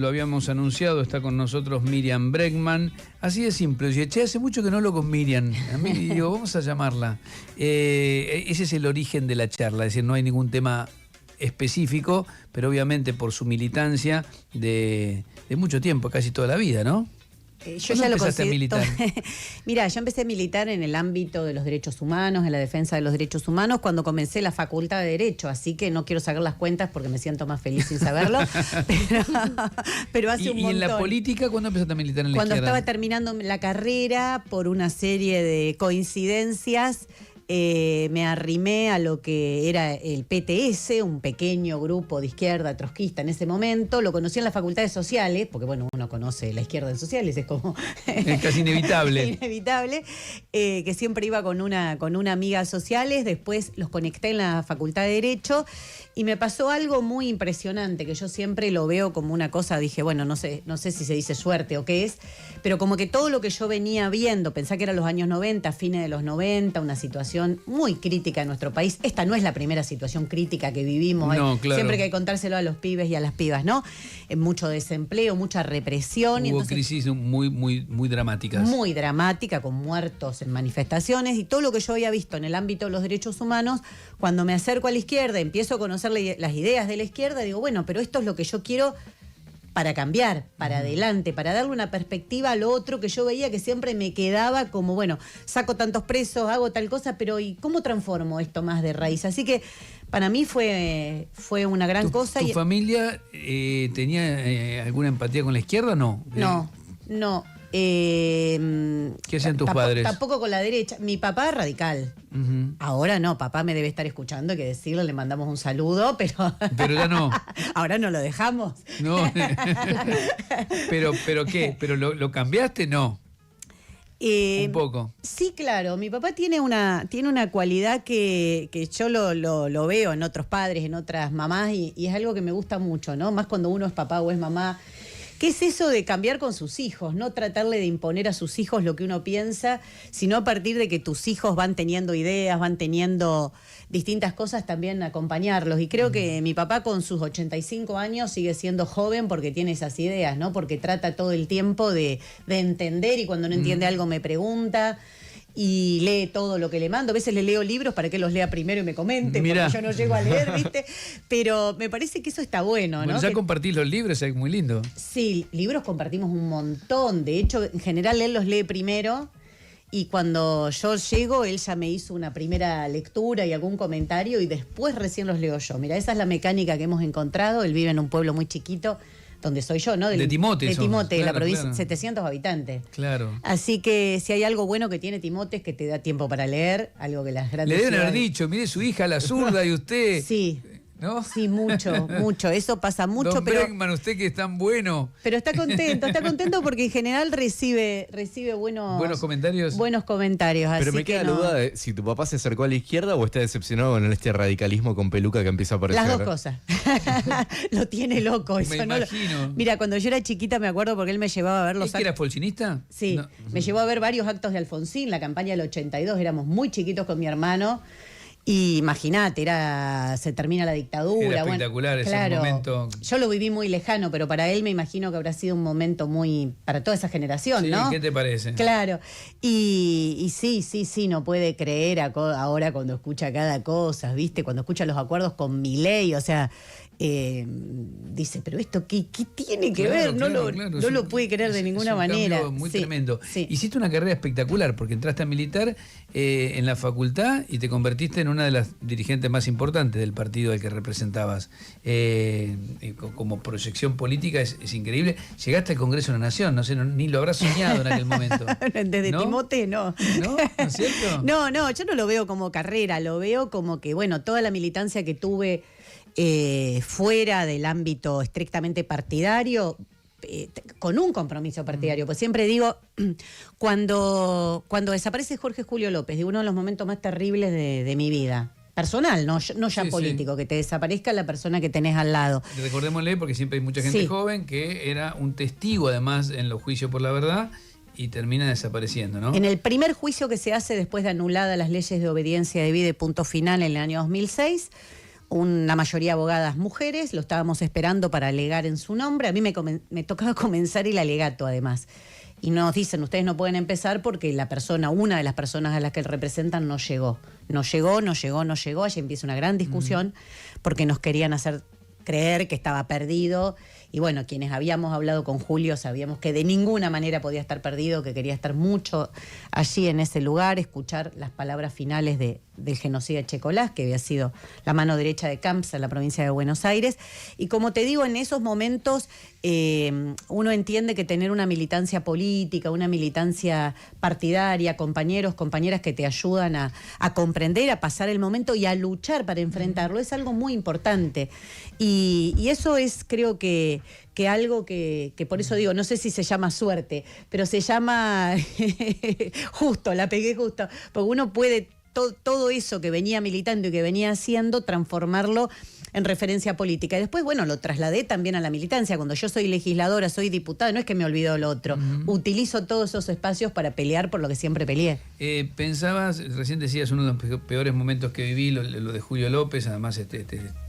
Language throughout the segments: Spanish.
lo habíamos anunciado, está con nosotros Miriam Bregman. Así de simple. Oye, che, hace mucho que no hablo con Miriam. A mí digo, vamos a llamarla. Ese es el origen de la charla, es decir, no hay ningún tema específico, pero obviamente por su militancia de mucho tiempo, casi toda la vida, ¿no? Yo ya lo empezaste a militar? Mira, yo empecé a militar en el ámbito de los derechos humanos, en la defensa de los derechos humanos, cuando comencé la Facultad de Derecho, así que no quiero sacar las cuentas porque me siento más feliz sin saberlo, pero hace un montón. ¿Y en la política cuándo empezaste a militar en la Cuando izquierda? estaba terminando la carrera, por una serie de coincidencias, me arrimé a lo que era el PTS, un pequeño grupo de izquierda trotskista en ese momento. Lo conocí en las facultades sociales, porque bueno, uno conoce la izquierda en sociales, es como... Es casi inevitable. Inevitable, que siempre iba con una amiga sociales. Después los conecté en la Facultad de Derecho y me pasó algo muy impresionante, que yo siempre lo veo como una cosa, dije, bueno, no sé si se dice suerte o qué es, pero como que todo lo que yo venía viendo, pensá que eran los años 90, fines de los 90, una situación muy crítica en nuestro país. Esta no es la primera situación crítica que vivimos. No, claro. Siempre que hay que contárselo a los pibes y a las pibas, ¿no? Mucho desempleo, mucha represión. Hubo crisis muy dramáticas. Muy dramática, con muertos en manifestaciones y todo lo que yo había visto en el ámbito de los derechos humanos. Cuando me acerco a la izquierda, empiezo a conocer las ideas de la izquierda, digo, bueno, pero esto es lo que yo quiero para cambiar, para adelante, para darle una perspectiva a lo otro que yo veía que siempre me quedaba como, bueno, saco tantos presos, hago tal cosa, pero ¿y cómo transformo esto más de raíz? Así que para mí fue una gran cosa. ¿Tu familia tenía alguna empatía con la izquierda o no? No. ¿Qué hacían tus padres? Tampoco con la derecha. Mi papá radical. Ahora no, papá me debe estar escuchando, hay que decirle, le mandamos un saludo, pero ya no. Ahora no lo dejamos. No. pero ¿qué? ¿Pero lo cambiaste? No. Un poco. Sí, claro. Mi papá tiene una cualidad que yo lo veo en otros padres, en otras mamás, y es algo que me gusta mucho, ¿no? Más cuando uno es papá o es mamá. ¿Qué es eso de cambiar con sus hijos? No tratarle de imponer a sus hijos lo que uno piensa, sino a partir de que tus hijos van teniendo ideas, van teniendo distintas cosas, también acompañarlos. Y creo que mi papá con sus 85 años sigue siendo joven porque tiene esas ideas, ¿no? Porque trata todo el tiempo de entender, y cuando no entiende algo me pregunta. Y lee todo lo que le mando. A veces le leo libros para que los lea primero y me comente, Mirá. porque yo no llego a leer, ¿viste? Pero me parece que eso está bueno, ¿no? Bueno, ya que compartís los libros, es muy lindo. Sí, libros compartimos un montón. De hecho, en general él los lee primero, y cuando yo llego, él ya me hizo una primera lectura y algún comentario, y después recién los leo yo. Mira, esa es la mecánica que hemos encontrado. Él vive en un pueblo muy chiquito, donde soy yo, ¿no? De Timote. De Timote, claro, la provincia, claro. 700 habitantes. Claro. Así que si hay algo bueno que tiene Timote es que te da tiempo para leer, algo que las grandes Le deben haber ciudades... dicho, mire su hija, la zurda, y usted... Sí. ¿No? Sí, mucho. Eso pasa mucho, Don pero... Bregman, usted que es tan bueno. Pero está contento porque en general recibe buenos comentarios. Buenos comentarios. Pero así me queda que la no. duda de si tu papá se acercó a la izquierda o está decepcionado con este radicalismo con peluca que empieza a aparecer. Las dos cosas. Lo tiene loco. Eso Me no imagino. Mira, cuando yo era chiquita me acuerdo porque él me llevaba a ver los ¿Es que era folchinista? Sí, No. me llevó a ver varios actos de Alfonsín, la campaña del 82, éramos muy chiquitos con mi hermano. Y imagínate, se termina la dictadura. Era espectacular ese momento. Yo lo viví muy lejano, pero para él me imagino que habrá sido un momento muy... para toda esa generación, Sí, ¿no? ¿qué te parece? Claro. Y sí, no puede creer ahora cuando escucha cada cosa, ¿viste? Cuando escucha los acuerdos con Milei, o sea... dice, pero esto ¿qué tiene que ver? No lo puede creer de ninguna manera. Es un cambio muy tremendo. Sí. Hiciste una carrera espectacular porque entraste a militar en la facultad y te convertiste en una de las dirigentes más importantes del partido al que representabas. Como proyección política es increíble. Llegaste al Congreso de la Nación, no sé, ni lo habrás soñado en aquel momento. Desde ¿No? Timote, no. ¿No? ¿No es cierto? No, yo no lo veo como carrera, lo veo como que, bueno, toda la militancia que tuve fuera del ámbito estrictamente partidario, con un compromiso partidario. Pues siempre digo, cuando desaparece Jorge Julio López, de uno de los momentos más terribles de mi vida, personal, no ya político, que te desaparezca la persona que tenés al lado. Recordémosle, porque siempre hay mucha gente joven que era un testigo además en los juicios por la verdad y termina desapareciendo, ¿no? En el primer juicio que se hace después de anuladas las leyes de obediencia debida y punto final en el año 2006, una mayoría de abogadas mujeres, lo estábamos esperando para alegar en su nombre. A mí me tocaba comenzar el alegato, además. Y nos dicen, ustedes no pueden empezar porque una de las personas a las que representan no llegó. No llegó. Allí empieza una gran discusión porque nos querían hacer creer que estaba perdido. Y bueno, quienes habíamos hablado con Julio sabíamos que de ninguna manera podía estar perdido, que quería estar mucho allí en ese lugar, escuchar las palabras finales del genocida Checolás, que había sido la mano derecha de Camps en la provincia de Buenos Aires. Y como te digo, en esos momentos uno entiende que tener una militancia política, una militancia partidaria, compañeros, compañeras que te ayudan a comprender, a pasar el momento y a luchar para enfrentarlo, es algo muy importante. Y eso es, creo que algo que por eso digo, no sé si se llama suerte, pero se llama justo, la pegué justo, porque uno puede todo eso que venía militando y que venía haciendo, transformarlo en referencia política. Y después, bueno, lo trasladé también a la militancia. Cuando yo soy legisladora, soy diputada, no es que me olvido lo otro. Utilizo todos esos espacios para pelear por lo que siempre peleé. Pensabas, recién decías, uno de los peores momentos que viví, lo de Julio López, además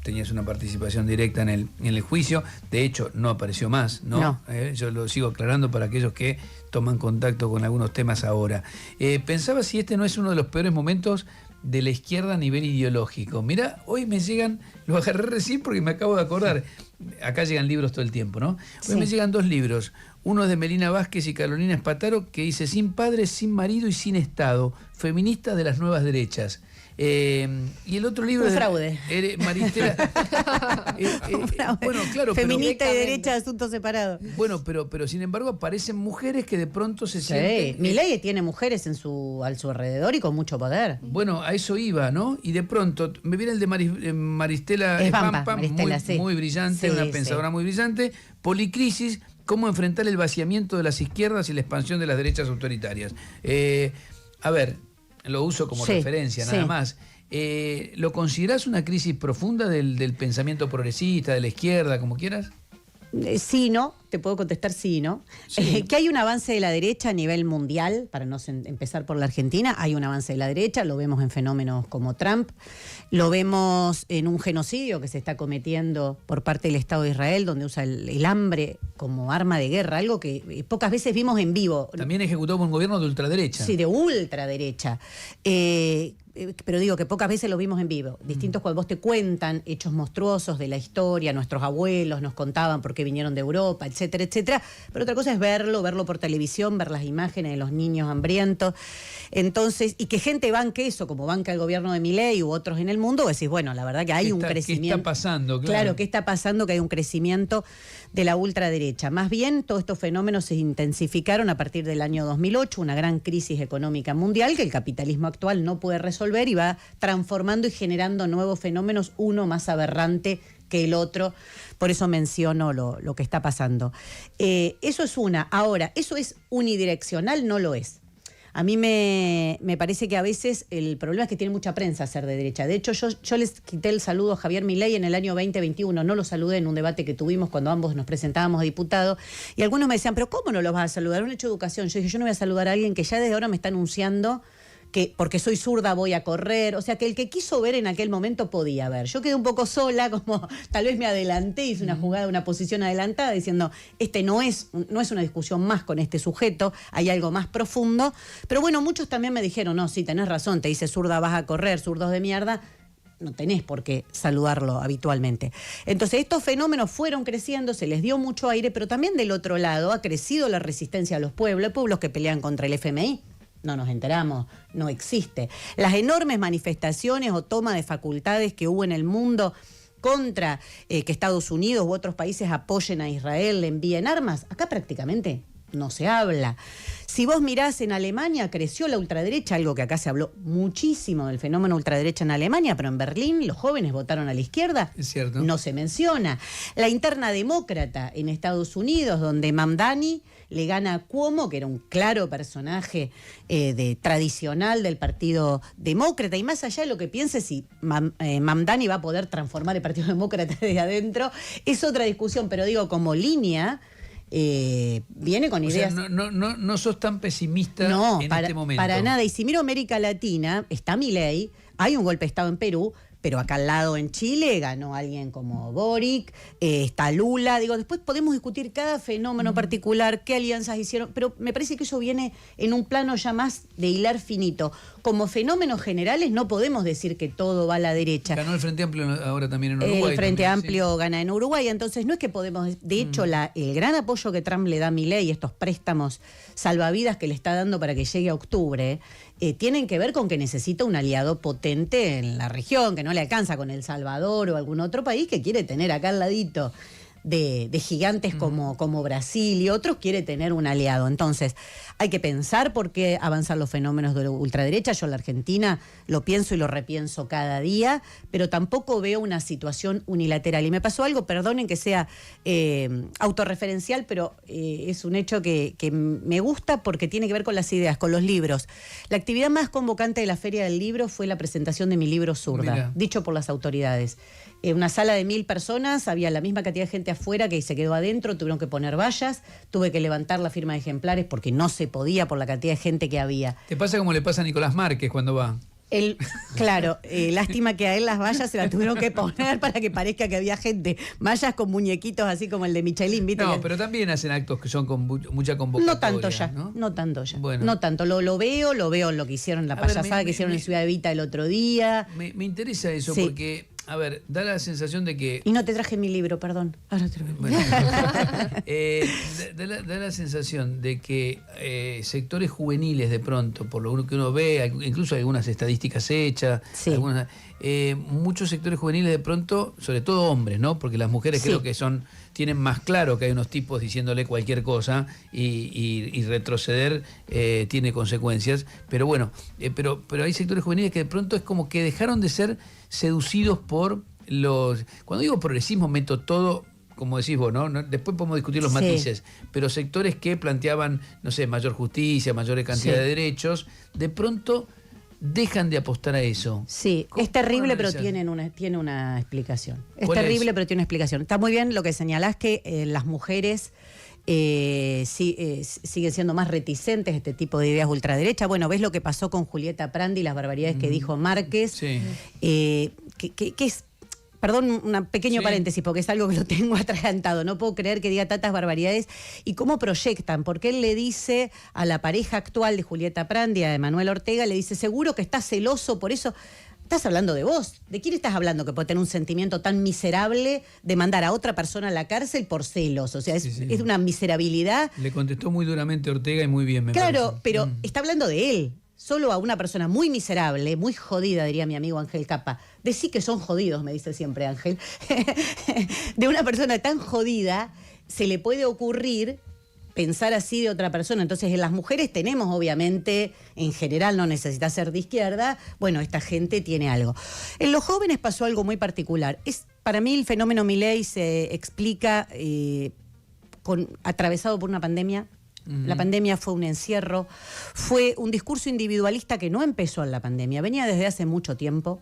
tenías una participación directa en el juicio. De hecho, no apareció más, ¿no? Yo lo sigo aclarando para aquellos que toman contacto con algunos temas ahora. Pensaba si este no es uno de los peores momentos de la izquierda a nivel ideológico. Mirá, hoy me llegan, lo agarré recién porque me acabo de acordar, acá llegan libros todo el tiempo, ¿no? Hoy me llegan 2 libros, uno es de Melina Vázquez y Carolina Espataro, que dice Sin padre, sin marido y sin Estado, feministas de las nuevas derechas. Y el otro libro un fraude. Maristela. Bueno, claro. Feminista y derecha de asuntos separados. Bueno, pero sin embargo aparecen mujeres que de pronto se sienten. Milei tiene mujeres a su alrededor y con mucho poder. Bueno, a eso iba, ¿no? Y de pronto me viene el de Maristela Espampa, muy brillante, una pensadora muy brillante. Policrisis, cómo enfrentar el vaciamiento de las izquierdas y la expansión de las derechas autoritarias. A ver, lo uso como referencia, nada más. ¿Lo considerás una crisis profunda del pensamiento progresista, de la izquierda, como quieras? Sí, no. Te puedo contestar sí, ¿no? Sí. Que hay un avance de la derecha a nivel mundial, para no empezar por la Argentina, hay un avance de la derecha, lo vemos en fenómenos como Trump, lo vemos en un genocidio que se está cometiendo por parte del Estado de Israel, donde usa el hambre como arma de guerra, algo que pocas veces vimos en vivo. También ejecutado por un gobierno de ultraderecha. Sí, de ultraderecha. Pero digo que pocas veces lo vimos en vivo. Distintos cuando vos te cuentan hechos monstruosos de la historia, nuestros abuelos nos contaban por qué vinieron de Europa, etcétera, etcétera. Pero otra cosa es verlo por televisión, ver las imágenes de los niños hambrientos. Entonces, y que gente banque eso, como banca el gobierno de Milei u otros en el mundo, vos decís, bueno, la verdad que hay un crecimiento. ¿Qué está pasando? Claro, ¿qué está pasando? Que hay un crecimiento de la ultraderecha. Más bien, todos estos fenómenos se intensificaron a partir del año 2008, una gran crisis económica mundial que el capitalismo actual no puede resolver y va transformando y generando nuevos fenómenos, uno más aberrante que el otro. Por eso menciono lo que está pasando. Eso es una. Ahora, ¿eso es unidireccional? No lo es. A mí me parece que a veces el problema es que tiene mucha prensa ser de derecha. De hecho, yo les quité el saludo a Javier Milei en el año 2021. No lo saludé en un debate que tuvimos cuando ambos nos presentábamos a diputados. Y algunos me decían, ¿pero cómo no los vas a saludar? Un hecho de educación. Yo dije, yo no voy a saludar a alguien que ya desde ahora me está anunciando que porque soy zurda voy a correr. O sea, que el que quiso ver en aquel momento podía ver. Yo quedé un poco sola, como tal vez me adelanté, hice una jugada, una posición adelantada, diciendo, no es una discusión más con este sujeto, hay algo más profundo. Pero bueno, muchos también me dijeron, no, sí, tenés razón, te dice zurda vas a correr, zurdos de mierda. No tenés por qué saludarlo habitualmente. Entonces, estos fenómenos fueron creciendo, se les dio mucho aire, pero también del otro lado ha crecido la resistencia a los pueblos. Hay pueblos que pelean contra el FMI. No nos enteramos, no existe. Las enormes manifestaciones o toma de facultades que hubo en el mundo contra que Estados Unidos u otros países apoyen a Israel, le envíen armas, acá prácticamente no se habla. Si vos mirás en Alemania, creció la ultraderecha, algo que acá se habló muchísimo del fenómeno ultraderecha en Alemania, pero en Berlín los jóvenes votaron a la izquierda. Es cierto. No se menciona. La interna demócrata en Estados Unidos, donde Mamdani le gana a Cuomo, que era un claro personaje tradicional del Partido Demócrata, y más allá de lo que piense si Mamdani va a poder transformar el Partido Demócrata desde adentro, es otra discusión, pero digo, como línea, viene con ideas. O sea, no sos tan pesimista en este momento. Para nada, y si miro América Latina, está Milei, hay un golpe de Estado en Perú, pero acá al lado en Chile ganó alguien como Boric, está Lula, digo, después podemos discutir cada fenómeno particular, qué alianzas hicieron, pero me parece que eso viene en un plano ya más de hilar finito. Como fenómenos generales no podemos decir que todo va a la derecha. Ganó el Frente Amplio ahora también en Uruguay. El Frente también, Amplio gana en Uruguay, entonces no es que podemos... De hecho, el gran apoyo que Trump le da a Milei, estos préstamos salvavidas que le está dando para que llegue a octubre, tienen que ver con que necesita un aliado potente en la región, que no le alcanza con El Salvador o algún otro país que quiere tener acá al ladito de gigantes como Brasil y otros, quiere tener un aliado. Entonces, hay que pensar por qué avanzan los fenómenos de la ultraderecha. Yo en la Argentina lo pienso y lo repienso cada día, pero tampoco veo una situación unilateral. Y me pasó algo, perdonen que sea autorreferencial, pero es un hecho que me gusta porque tiene que ver con las ideas, con los libros. La actividad más convocante de la Feria del Libro fue la presentación de mi libro Zurda, Mirá. dicho por las autoridades. Una sala de 1000 personas, había la misma cantidad de gente afuera que se quedó adentro, tuvieron que poner vallas, tuve que levantar la firma de ejemplares porque no se podía por la cantidad de gente que había. Te pasa como le pasa a Nicolás Márquez cuando va. Claro, lástima que a él las vallas se las tuvieron que poner para que parezca que había gente. Vallas con muñequitos así como el de Michelin, ¿viste? No, pero también hacen actos que son con mucha convocatoria. No tanto ya, ¿no? no tanto ya. Bueno. No tanto, lo veo en lo que hicieron, la payasada que hicieron en Ciudad Evita el otro día. Me interesa eso Sí. porque, a ver, da la sensación de que... Y no te traje mi libro, perdón. Ahora te lo Bueno, da la sensación de que sectores juveniles de pronto, por lo que uno ve, incluso hay algunas estadísticas hechas, Sí. muchos sectores juveniles de pronto, sobre todo hombres, ¿no? Porque las mujeres Sí. creo que tienen más claro que hay unos tipos diciéndole cualquier cosa y retroceder tiene consecuencias. Pero bueno, pero hay sectores juveniles que de pronto es como que dejaron de ser seducidos por los... Cuando digo progresismo meto todo, como decís vos, ¿no? Después podemos discutir los Sí. matices, pero sectores que planteaban, no sé, mayor justicia, mayor cantidad Sí. de derechos, de pronto dejan de apostar a eso. Sí, ¿Cómo- es terrible, cómo pero analizás? tiene una explicación. Es ¿Cuál terrible, es? pero tiene una explicación. Está muy bien lo que señalás, que las mujeres siguen siendo más reticentes a este tipo de ideas ultraderecha. Bueno, ves lo que pasó con Julieta Prandi, las barbaridades que dijo Márquez, Sí. que es... Perdón, un pequeño Sí. paréntesis, porque es algo que lo tengo atragantado. No puedo creer que diga tantas barbaridades. ¿Y cómo proyectan? Porque él le dice a la pareja actual de Julieta Prandi, a Emanuel Ortega, le dice, seguro que estás celoso, por eso... Estás hablando de vos. ¿De quién estás hablando que puede tener un sentimiento tan miserable de mandar a otra persona a la cárcel por celos? O sea, Sí, sí. es una miserabilidad. Le contestó muy duramente Ortega y muy bien, me Claro, parece. pero está hablando de él. Solo a una persona muy miserable, muy jodida, diría mi amigo Ángel Capa. Decí que son jodidos, me dice siempre Ángel. De una persona tan jodida se le puede ocurrir pensar así de otra persona. Entonces, en las mujeres tenemos, obviamente, en general no necesita ser de izquierda, bueno, esta gente tiene algo. En los jóvenes pasó algo muy particular. Para mí el fenómeno Milei se explica atravesado por una pandemia. La pandemia fue un encierro, fue un discurso individualista que no empezó en la pandemia, venía desde hace mucho tiempo.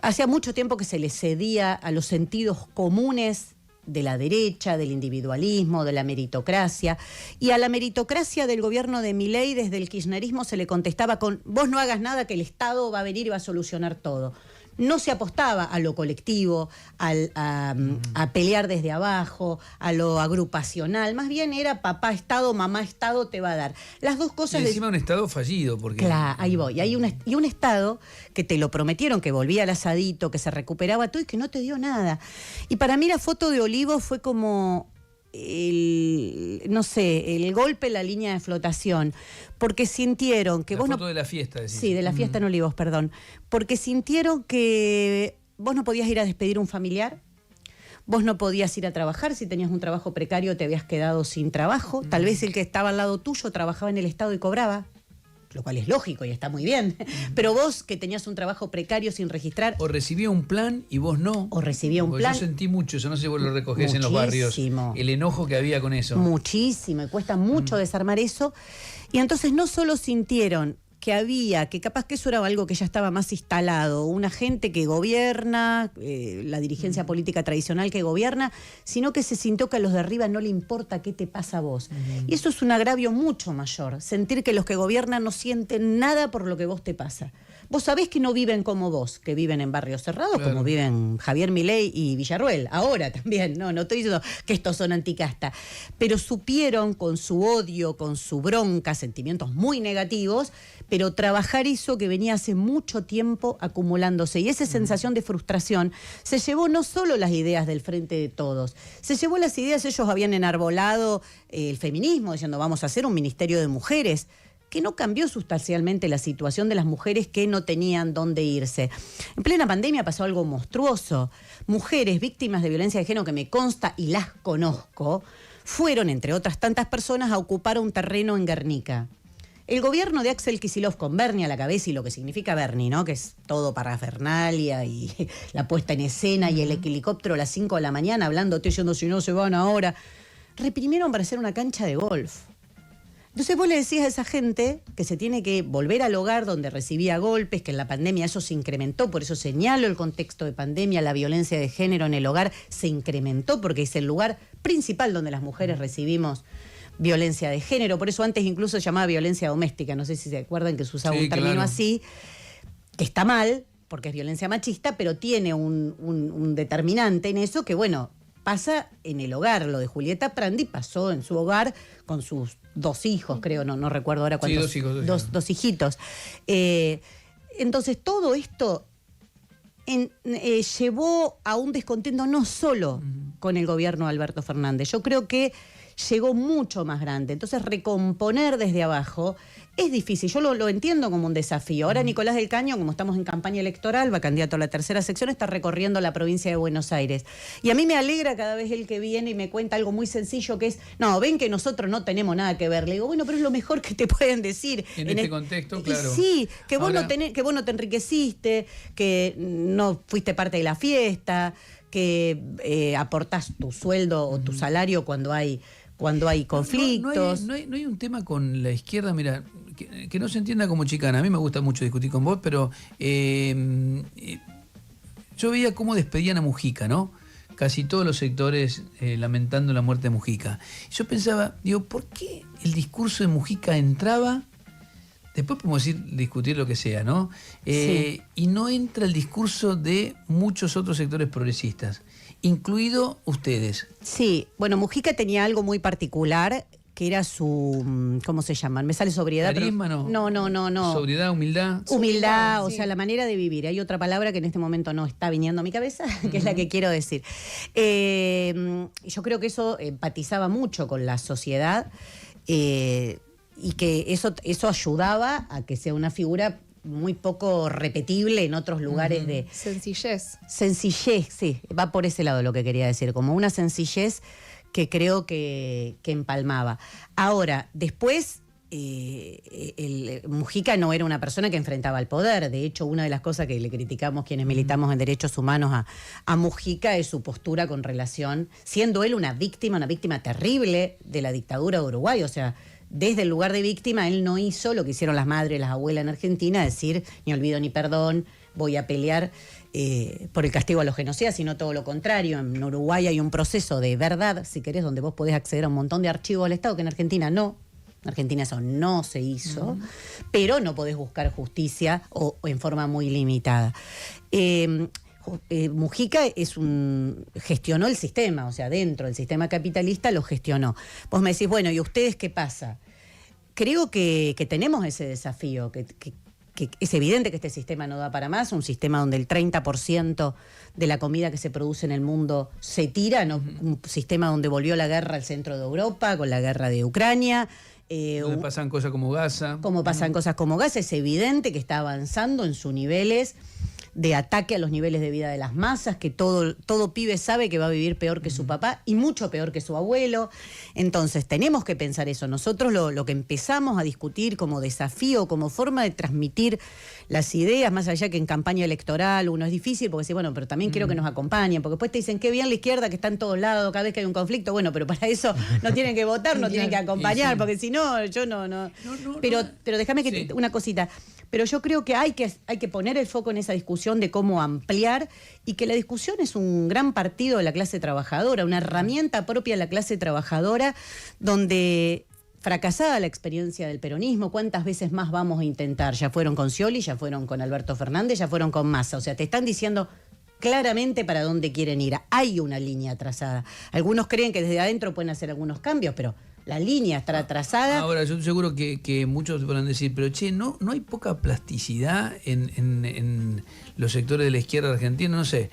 Hacía mucho tiempo que se le cedía a los sentidos comunes de la derecha, del individualismo, de la meritocracia. Y a la meritocracia del gobierno de Milei, desde el kirchnerismo, se le contestaba con: vos no hagas nada, que el Estado va a venir y va a solucionar todo. No se apostaba a lo colectivo, a pelear desde abajo, a lo agrupacional. Más bien era papá Estado, mamá Estado te va a dar. Las dos cosas... Y encima un Estado fallido, porque... Claro, ahí voy. Hay un Estado que te lo prometieron, que volvía al asadito, que se recuperaba todo y que no te dio nada. Y para mí la foto de Olivo fue como... el golpe en la línea de flotación, porque sintieron que La vos foto no... de la fiesta, decís. Sí, de la fiesta en Olivos, perdón. Porque sintieron que vos no podías ir a despedir a un familiar, vos no podías ir a trabajar, si tenías un trabajo precario te habías quedado sin trabajo, tal vez el que estaba al lado tuyo trabajaba en el Estado y cobraba, lo cual es lógico y está muy bien, pero vos que tenías un trabajo precario sin registrar... O recibía un plan y vos no. O recibía un Porque plan. Yo sentí mucho eso, no sé si vos lo recogés en los barrios. Muchísimo. El enojo que había con eso. Muchísimo, y cuesta mucho desarmar eso. Y entonces no solo sintieron que capaz que eso era algo que ya estaba más instalado, una gente que gobierna, la dirigencia política tradicional que gobierna, sino que se sintió que a los de arriba no le importa qué te pasa a vos. Y eso es un agravio mucho mayor, sentir que los que gobiernan no sienten nada por lo que vos te pasa. vos sabés que no viven como vos, que viven en barrios cerrados, Claro. como viven Javier Milei y Villarruel, ahora también, no estoy diciendo que estos son anticasta, pero supieron con su odio, con su bronca, sentimientos muy negativos, pero trabajar eso que venía hace mucho tiempo acumulándose, y esa sensación de frustración se llevó no solo las ideas del Frente de Todos, se llevó las ideas, ellos habían enarbolado el feminismo, diciendo vamos a hacer un ministerio de mujeres, que no cambió sustancialmente la situación de las mujeres que no tenían dónde irse. En plena pandemia pasó algo monstruoso. Mujeres víctimas de violencia de género, que me consta y las conozco, fueron, entre otras tantas personas, a ocupar un terreno en Guernica. El gobierno de Axel Kicillof, con Bernie a la cabeza, y lo que significa Bernie, ¿no? Que es todo parafernalia y la puesta en escena y el helicóptero a las 5 de la mañana hablándote diciendo si no se van ahora, reprimieron para hacer una cancha de golf. Entonces vos le decías a esa gente que se tiene que volver al hogar donde recibía golpes, que en la pandemia eso se incrementó, por eso señalo el contexto de pandemia, la violencia de género en el hogar se incrementó porque es el lugar principal donde las mujeres recibimos violencia de género, por eso antes incluso se llamaba violencia doméstica, no sé si se acuerdan que se usaba Sí, un término claro. así, que está mal, porque es violencia machista, pero tiene un determinante en eso que, bueno, pasa en el hogar. Lo de Julieta Prandi pasó en su hogar con sus 2 hijos, creo, no recuerdo ahora cuántos. Sí, 2 hijos. Dos hijitos. Entonces, todo esto llevó a un descontento no solo con el gobierno de Alberto Fernández. Yo creo que llegó mucho más grande. Entonces, recomponer desde abajo es difícil. Yo lo entiendo como un desafío. Ahora Nicolás del Caño, como estamos en campaña electoral, va candidato a la 3ª sección, está recorriendo la provincia de Buenos Aires. Y a mí me alegra cada vez el que viene y me cuenta algo muy sencillo que es, no, ven que nosotros no tenemos nada que ver. Le digo, bueno, pero es lo mejor que te pueden decir. En este contexto, claro. Sí, que vos, Ahora, que vos no te enriqueciste, que no fuiste parte de la fiesta, que aportás tu sueldo o tu salario cuando hay conflictos. No hay un tema con la izquierda, mira, que no se entienda como chicana. A mí me gusta mucho discutir con vos, pero yo veía cómo despedían a Mujica, ¿no? Casi todos los sectores lamentando la muerte de Mujica. Yo pensaba, digo, ¿por qué el discurso de Mujica entraba? Después podemos discutir lo que sea, ¿no? Sí. Y no entra el discurso de muchos otros sectores progresistas, incluido ustedes. Sí, bueno, Mujica tenía algo muy particular, que era su, ¿cómo se llaman? Me sale sobriedad. ¿Carisma, pero, no? No. Sobriedad, humildad. Humildad, o sí. sea, la manera de vivir. Hay otra palabra que en este momento no está viniendo a mi cabeza, que es la que quiero decir. Yo creo que eso empatizaba mucho con la sociedad y que eso ayudaba a que sea una figura muy poco repetible en otros lugares de Sencillez. sencillez, sí, va por ese lado lo que quería decir, como una sencillez que creo que empalmaba. Ahora, después, Mujica no era una persona que enfrentaba al poder. De hecho, una de las cosas que le criticamos quienes militamos en derechos humanos a Mujica es su postura con relación, siendo él una víctima terrible de la dictadura de Uruguay, o sea, desde el lugar de víctima, él no hizo lo que hicieron las madres, las abuelas en Argentina, decir, ni olvido ni perdón, voy a pelear por el castigo a los genocidas, sino todo lo contrario. En Uruguay hay un proceso de verdad, si querés, donde vos podés acceder a un montón de archivos del Estado, que en Argentina no. En Argentina eso no se hizo, pero no podés buscar justicia o en forma muy limitada. Mujica gestionó el sistema, o sea, dentro del sistema capitalista lo gestionó. Vos me decís, bueno, ¿y ustedes qué pasa? Creo que tenemos ese desafío, que es evidente que este sistema no da para más, un sistema donde el 30% de la comida que se produce en el mundo se tira, ¿no? Un sistema donde volvió la guerra al centro de Europa, con la guerra de Ucrania. Donde pasan cosas como Gaza. Como pasan cosas como Gaza, es evidente que está avanzando en sus niveles de ataque a los niveles de vida de las masas, que todo pibe sabe que va a vivir peor que su papá y mucho peor que su abuelo. Entonces tenemos que pensar eso. Nosotros lo que empezamos a discutir como desafío, como forma de transmitir las ideas, más allá que en campaña electoral uno es difícil, porque dice, bueno, pero también quiero que nos acompañen, porque después te dicen, qué bien la izquierda que está en todos lados, cada vez que hay un conflicto, bueno, pero para eso no tienen que votar, no tienen que acompañar, porque si no, yo no. Pero déjame que una cosita. Pero yo creo que hay que poner el foco en esa discusión de cómo ampliar, y que la discusión es un gran partido de la clase trabajadora, una herramienta propia de la clase trabajadora, donde fracasada la experiencia del peronismo, ¿cuántas veces más vamos a intentar? Ya fueron con Scioli, ya fueron con Alberto Fernández, ya fueron con Massa. O sea, te están diciendo claramente para dónde quieren ir. Hay una línea trazada. Algunos creen que desde adentro pueden hacer algunos cambios, pero la línea está trazada. Ahora, yo seguro que muchos van a decir, pero che, ¿no hay poca plasticidad en los sectores de la izquierda argentina? No sé,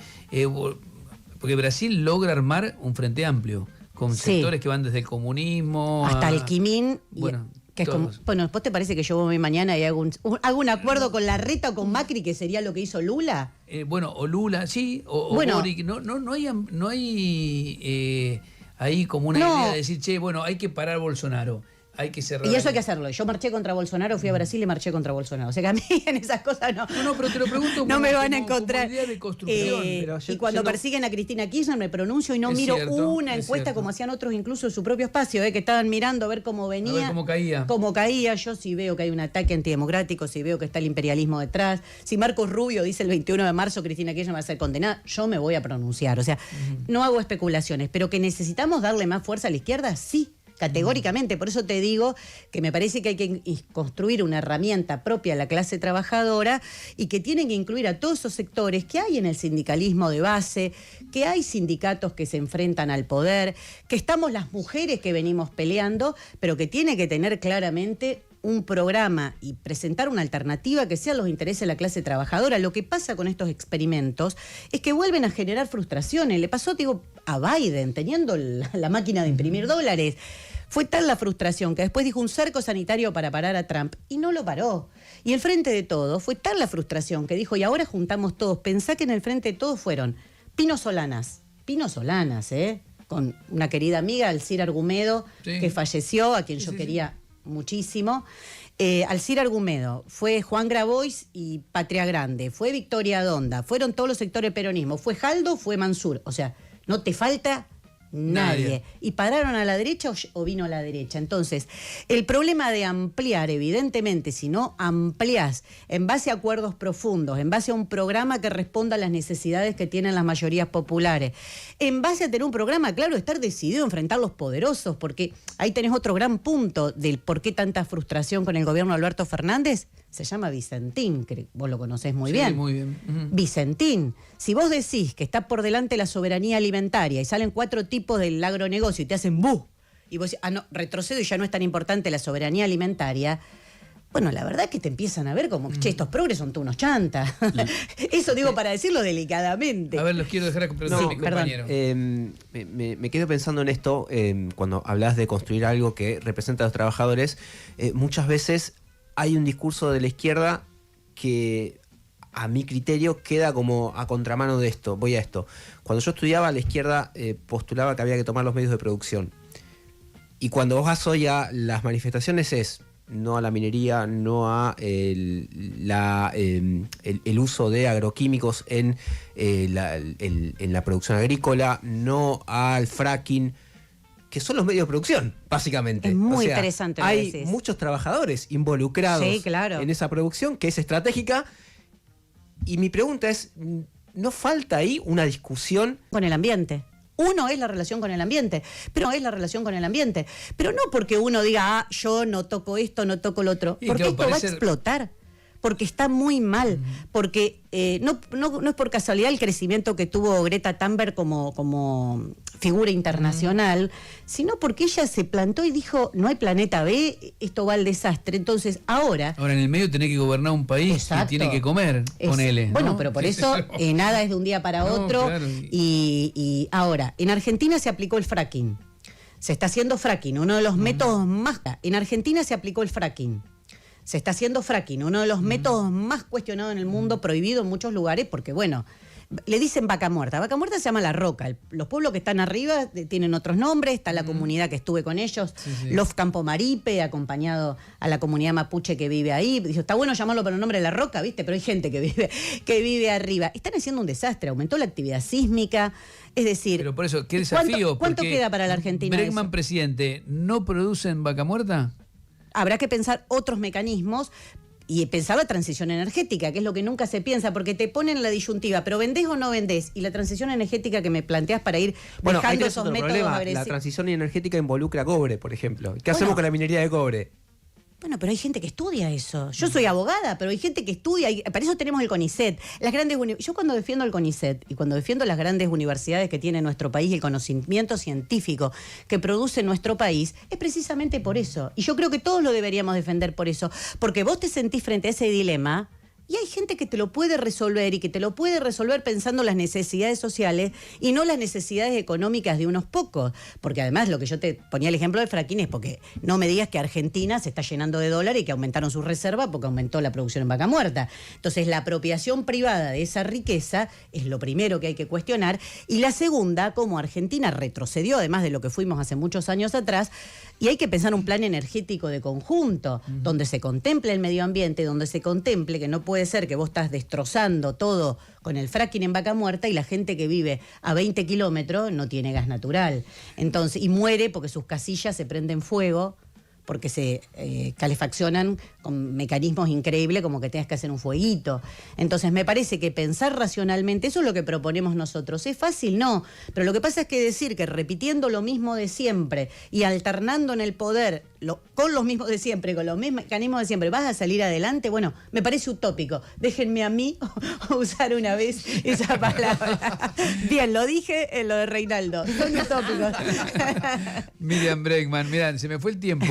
porque Brasil logra armar un frente amplio, con sectores que van desde el comunismo hasta el Quimín. Bueno, que es como, bueno, ¿vos te parece que yo voy mañana y hago un acuerdo con Larreta o con Macri, que sería lo que hizo Lula? Bueno, o Lula, sí, o bueno, Boric. No hay ahí como una idea de decir, che, bueno, hay que parar a Bolsonaro. Hay que cerrar. Y eso hay que hacerlo. Yo marché contra Bolsonaro, fui a Brasil y marché contra Bolsonaro. O sea que a mí en esas cosas no. No, pero te lo pregunto. No me van a encontrar. Como idea de construcción. Y cuando persiguen a Cristina Kirchner me pronuncio y no miro una encuesta como hacían otros incluso en su propio espacio, que estaban mirando a ver cómo venía. A ver cómo caía. Cómo caía. Yo sí veo que hay un ataque antidemocrático, sí veo que está el imperialismo detrás. Si Marcos Rubio dice el 21 de marzo Cristina Kirchner va a ser condenada, yo me voy a pronunciar. O sea, no hago especulaciones, pero que necesitamos darle más fuerza a la izquierda, sí. Categóricamente, por eso te digo que me parece que hay que construir una herramienta propia a la clase trabajadora y que tienen que incluir a todos esos sectores que hay en el sindicalismo de base, que hay sindicatos que se enfrentan al poder, que estamos las mujeres que venimos peleando, pero que tiene que tener claramente un programa y presentar una alternativa que sea los intereses de la clase trabajadora. Lo que pasa con estos experimentos es que vuelven a generar frustraciones. Le pasó, digo, a Biden, teniendo la máquina de imprimir dólares. Fue tal la frustración que después dijo un cerco sanitario para parar a Trump y no lo paró. Y el Frente de Todos fue tal la frustración que dijo, y ahora juntamos todos. Pensá que en el Frente de Todos fueron Pino Solanas, con una querida amiga, Alcira Argumedo, que falleció, a quien yo quería muchísimo. Alcira Argumedo, fue Juan Grabois y Patria Grande, fue Victoria Donda, fueron todos los sectores peronismo, fue Jaldo, fue Mansur. O sea, no te falta nadie. ¿Y pararon a la derecha o vino a la derecha? Entonces, el problema de ampliar, evidentemente, si no ampliás en base a acuerdos profundos, en base a un programa que responda a las necesidades que tienen las mayorías populares, en base a tener un programa, claro, estar decidido a enfrentar a los poderosos, porque ahí tenés otro gran punto del por qué tanta frustración con el gobierno de Alberto Fernández. Se llama Vicentín, que vos lo conocés muy bien. Muy bien. Vicentín. Si vos decís que está por delante la soberanía alimentaria y salen 4 tipos del agronegocio y te hacen ¡buh! Y vos decís, no, retrocedo y ya no es tan importante la soberanía alimentaria. Bueno, la verdad es que te empiezan a ver como, che, estos progres son todos unos chantas. Eso digo para decirlo delicadamente. A ver, los quiero dejar preguntar a mi compañero. Me quedo pensando en esto, cuando hablas de construir algo que representa a los trabajadores, muchas veces hay un discurso de la izquierda que, a mi criterio, queda como a contramano de esto. Voy a esto. Cuando yo estudiaba, la izquierda postulaba que había que tomar los medios de producción. Y cuando vos vas hoy a las manifestaciones es no a la minería, no a el uso de agroquímicos en la producción agrícola, no al fracking, que son los medios de producción, básicamente. Es muy interesante lo que hay decís. muchos trabajadores involucrados en esa producción que es estratégica. Y mi pregunta es, ¿no falta ahí una discusión? Con el ambiente. Uno es la relación con el ambiente, pero no porque uno diga, yo no toco esto, no toco lo otro, porque esto va a explotar. Porque está muy mal, porque no es por casualidad el crecimiento que tuvo Greta Thunberg como figura internacional, sino porque ella se plantó y dijo, no hay planeta B, esto va al desastre. Entonces, ahora en el medio tenés que gobernar un país que tiene que comer, ponele. Bueno, pero por eso nada es de un día para otro. Claro. Y ahora, en Argentina se aplicó el fracking. Se está haciendo fracking, uno de los métodos más... En Argentina se aplicó el fracking. Se está haciendo fracking, uno de los métodos más cuestionados en el mundo, prohibido en muchos lugares, porque bueno, le dicen vaca muerta. Vaca muerta se llama La Roca. Los pueblos que están arriba tienen otros nombres, está la comunidad que estuve con ellos, Lof Campo Maripe, acompañado a la comunidad mapuche que vive ahí. Dijo, está bueno llamarlo por el nombre de La Roca, ¿viste? Pero hay gente que vive arriba. Están haciendo un desastre, aumentó la actividad sísmica. Es decir, pero por eso, ¿qué desafío? ¿Cuánto queda para la Argentina? Bregman, presidente, ¿no producen vaca muerta? Habrá que pensar otros mecanismos y pensar la transición energética, que es lo que nunca se piensa, porque te ponen la disyuntiva, pero ¿vendés o no vendés? Y la transición energética que me planteas para ir dejando esos métodos agresivos. La transición energética involucra cobre, por ejemplo. ¿Qué hacemos Bueno, con la minería de cobre? Bueno, pero hay gente que estudia eso. Yo soy abogada, pero hay gente que estudia, y para eso tenemos el CONICET. Yo cuando defiendo el CONICET y cuando defiendo las grandes universidades que tiene nuestro país y el conocimiento científico que produce nuestro país, es precisamente por eso. Y yo creo que todos lo deberíamos defender por eso. Porque vos te sentís frente a ese dilema y hay gente que te lo puede resolver y que te lo puede resolver pensando en las necesidades sociales y no las necesidades económicas de unos pocos. Porque además lo que yo te ponía el ejemplo del fracking es porque no me digas que Argentina se está llenando de dólares y que aumentaron sus reservas porque aumentó la producción en vaca muerta. Entonces la apropiación privada de esa riqueza es lo primero que hay que cuestionar. Y la segunda, como Argentina retrocedió además de lo que fuimos hace muchos años atrás, y hay que pensar un plan energético de conjunto, donde se contemple el medio ambiente, donde se contemple que no puede ser que vos estás destrozando todo con el fracking en vaca muerta y la gente que vive a 20 kilómetros no tiene gas natural. Entonces, y muere porque sus casillas se prenden fuego, porque se calefaccionan con mecanismos increíbles como que tengas que hacer un fueguito. Entonces me parece que pensar racionalmente, eso es lo que proponemos nosotros. ¿Es fácil? No. Pero lo que pasa es que decir que repitiendo lo mismo de siempre y alternando en el poder con los mismos de siempre, con los mismos mecanismos de siempre, vas a salir adelante, bueno, me parece utópico. Déjenme a mí usar una vez esa palabra. Bien, lo dije en lo de Reinaldo. Son utópicos. Miriam Bregman, mirá, se me fue el tiempo.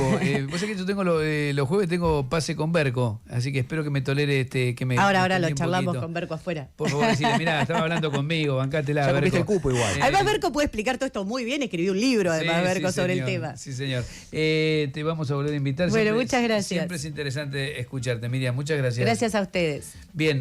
Vos sabés que yo tengo los jueves tengo pase con Berco, así que espero que me tolere que me... Ahora lo charlamos con Berco afuera. Por favor, decirle, mirá, estaba hablando conmigo, bancátela. Ya comiste el cupo igual. Además Berco puede explicar todo esto muy bien, escribió un libro además Sí, Berco sobre señor, el tema. Sí, señor. Te vamos a volver a invitar. Bueno, muchas gracias. Siempre es interesante escucharte, Miriam. Muchas gracias. Gracias a ustedes. Bien,